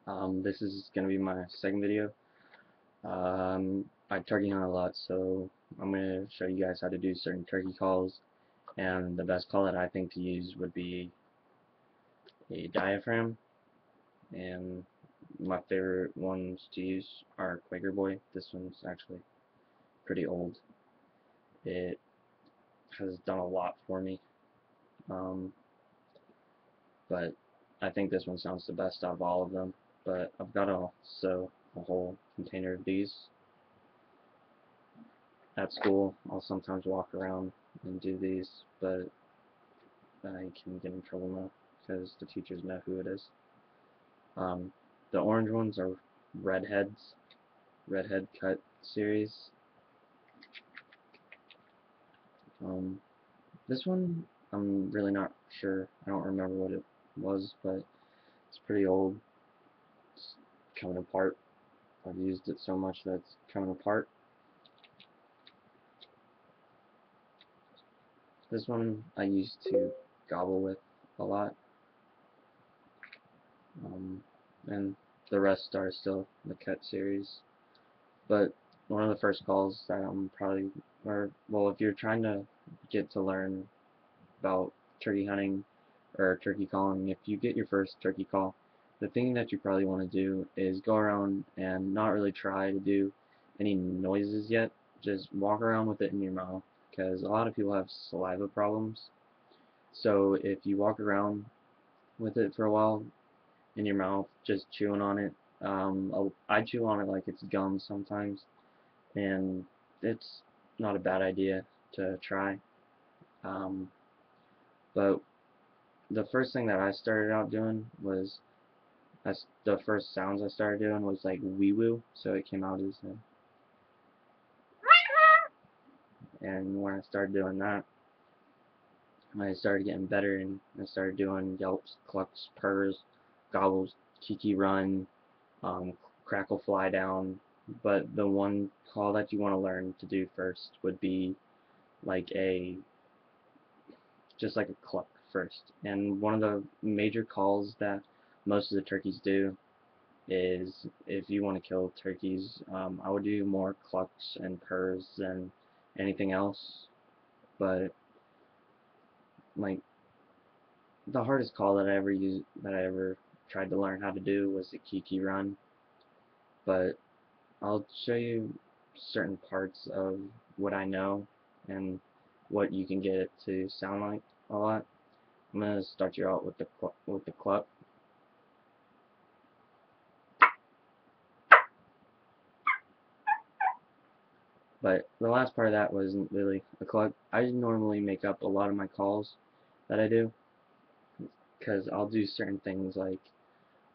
This is going to be my second video. I turkey hunt a lot, so I'm going to show you guys how to do certain turkey calls, and the best call that I think to use would be a diaphragm, and my favorite ones to use are Quaker Boy. This one's actually pretty old. It has done a lot for me, um, but I think this one sounds the best out of all of them. But I've got a whole container of these. At school, I'll sometimes walk around and do these, but I can get in trouble now because the teachers know who it is. Um, the orange ones are redheads, redhead cut series. This one, I'm really not sure. I don't remember what it was, but it's pretty old. It's coming apart. I've used it so much that it's coming apart. This one I used to gobble with a lot. And the rest are still the cut series. But one of the first calls that I'm probably, or well, if you're trying to get to learn about turkey hunting or turkey calling, if you get your first turkey call, the thing that you probably want to do is go around and not really try to do any noises yet. Just walk around with it in your mouth, because a lot of people have saliva problems. So if you walk around with it for a while in your mouth, just chewing on it, I chew on it like it's gum sometimes, and it's not a bad idea to try. Um, but the first thing that I started out doing was, the first sounds I started doing was like wee woo, so it came out as and when I started doing that, I started getting better, and I started doing yelps, clucks, purrs, gobbles, kiki run, crackle fly down. But the one call that you want to learn to do first would be like a just like a cluck first. And one of the major calls that most of the turkeys do is, if you want to kill turkeys, I would do more clucks and purrs than anything else. But like the hardest call that I ever tried to learn how to do was the kiki run. But I'll show you certain parts of what I know and what you can get it to sound like a lot. I'm gonna start you out with the cluck. But the last part of that wasn't really a cluck. I normally make up a lot of my calls that I do, because I'll do certain things like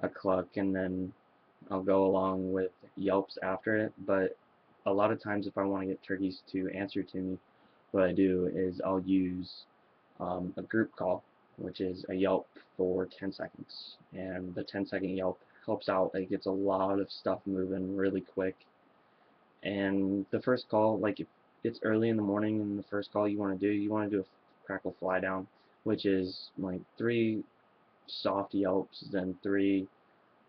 a cluck, and then I'll go along with yelps after it. But a lot of times, if I want to get turkeys to answer to me, what I do is I'll use a group call, which is a yelp for 10 seconds. And the 10-second yelp helps out. It gets a lot of stuff moving really quick. And the first call, like if it's early in the morning and the first call you want to do a crackle fly down, which is like 3 soft yelps, then 3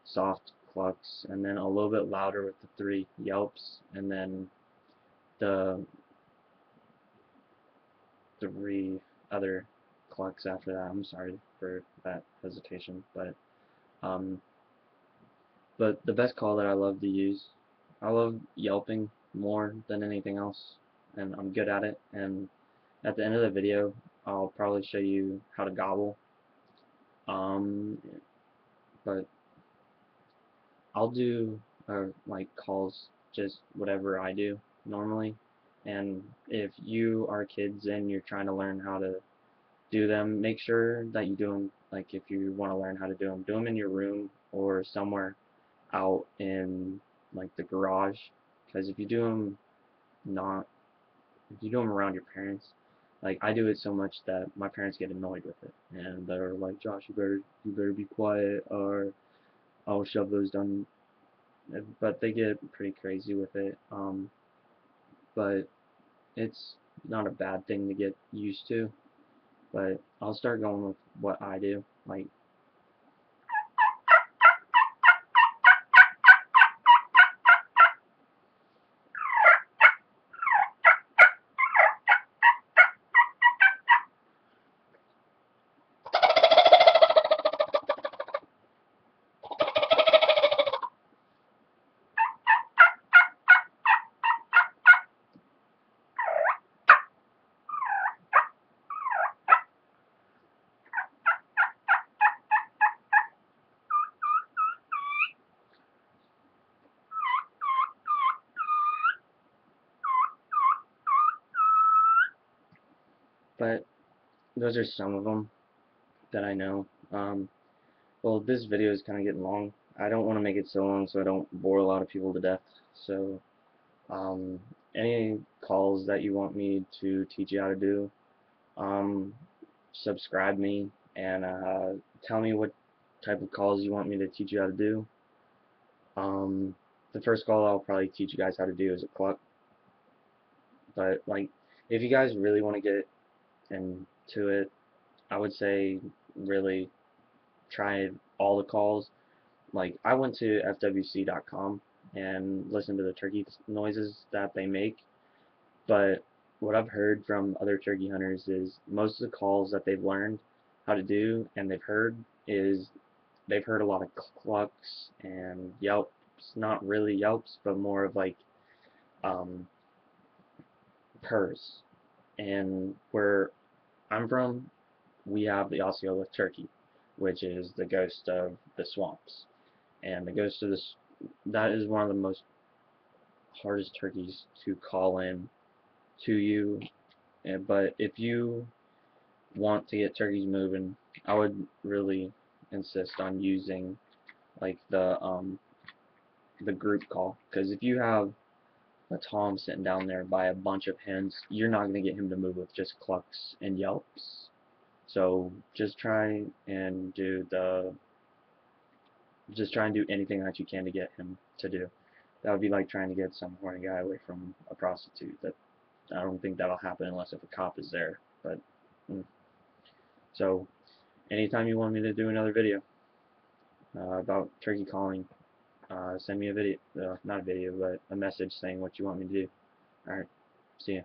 soft clucks, and then a little bit louder with the 3 yelps, and then the 3 other clucks after that. I'm sorry for that hesitation, um, but the best call that I love to use, I love yelping more than anything else, and I'm good at it. And at the end of the video, I'll probably show you how to gobble. Um, but I'll do like calls, just whatever I do normally. And if you are kids and you're trying to learn how to do them, make sure that you do them, like if you want to learn how to do them in your room or somewhere out in like the garage. Because not, if you do them around your parents, like I do it so much that my parents get annoyed with it, and they're like, Josh, you better be quiet, or I'll shove those down. But they get pretty crazy with it. But it's not a bad thing to get used to. But I'll start going with what I do. Like But those are some of them that I know. Well, this video is kind of getting long. I don't want to make it so long so I don't bore a lot of people to death. So, um, any calls that you want me to teach you how to do, um, subscribe me and tell me what type of calls you want me to teach you how to do. Um, the first call I'll probably teach you guys how to do is a cluck, but like if you guys really want to get into it, I would say really try all the calls. Like I went to fwc.com and listened to the turkey noises that they make, but what I've heard from other turkey hunters is most of the calls that they've learned how to do and they've heard is they've heard a lot of clucks and yelps, not really yelps, but more of like um, purrs. And where I'm from, we have the Osceola turkey, which is the ghost of the swamps. And the ghost of this, that is one of the most hardest turkeys to call in to you. But if you want to get turkeys moving, I would really insist on using like the group call, because if you have a tom sitting down there by a bunch of hens, you're not going to get him to move with just clucks and yelps. So just try and do anything that you can to get him to do. That would be like trying to get some horny guy away from a prostitute. That I don't think that'll happen unless if a cop is there. But so anytime you want me to do another video about turkey calling, send me a video, not a video, but a message saying what you want me to do. All right, see ya.